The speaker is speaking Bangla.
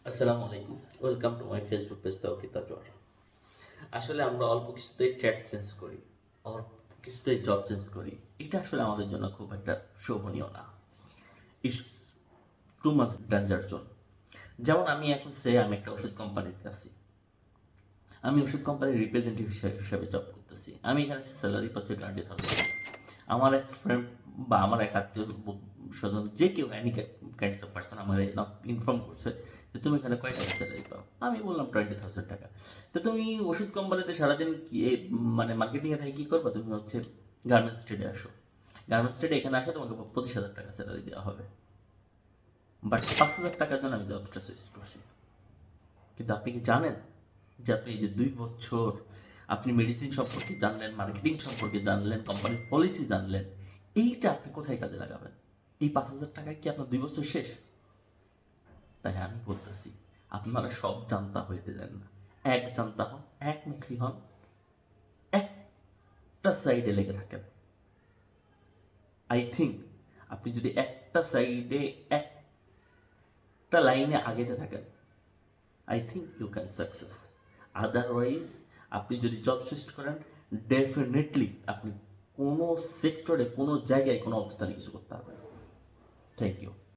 আসসালামু আলাইকুম, welcome to my Facebook page তৌকিতা জোয়ার। আসলে আমরা অল্প কিছুতেই ট্র্যাক চেঞ্জ করি, অল্প কিছুতেই জব চেঞ্জ করি। এটা আসলে আমাদের জন্য খুব একটা শোভনীয় না। It's too much danger zone. যেমন আমি এখন আমি একটা ওষুধ কোম্পানিতে আছি, আমি ওষুধ কোম্পানির রিপ্রেজেন্টেটিভ হিসেবে জব করতেছি। আমি এখানে স্যালারি পাচ্ছি 20,000। আমার এক ফ্রেন্ড বা আমার এক আত্মীয় স্বজন যে কেউ এনি কাইন্ডস অফ পার্সন আমার ইনফর্ম করছে যে তুমি এখানে কয় টাকা স্যালারি পাও। আমি বললাম 20,000 টাকা। তো তুমি ওষুধ কোম্পানিতে সারাদিন কি মানে মার্কেটিংয়ে থাকি কী করবা? তুমি হচ্ছে গার্মেন্টস ট্রেডে আসো, গার্মেন্টস ট্রেডে এখানে আসো, তোমাকে 25,000 টাকা স্যালারি দেওয়া হবে। বাট 5,000 টাকার জন্য আমি জবটা সুইচ করছি। কিন্তু আপনি কি জানেন যে আপনি এই যে 2 বছর আপনি মেডিসিন সম্পর্কে জানলেন, মার্কেটিং সম্পর্কে জানলেন, কোম্পানির পলিসি জানলেন, এইটা আপনি কোথায় কাজে লাগাবেন? এই 5,000 টাকায় কি আপনার 2 বছর শেষ? তাই আমি বলতেছি, আপনারা সব জানতা হইতে দেন না, এক জানতা হন, একমুখী হন, একটা সাইডে লেগে থাকেন। আই থিঙ্ক আপনি যদি একটা সাইডে একটা লাইনে আগেতে থাকেন, I think you can success. Otherwise আপনি যদি জব সুইচ করেন, ডেফিনেটলি আপনি কোনো সেক্টরে, কোনো জায়গায়, কোনো অবস্থানে কিছু করতে পারবেন। Thank you.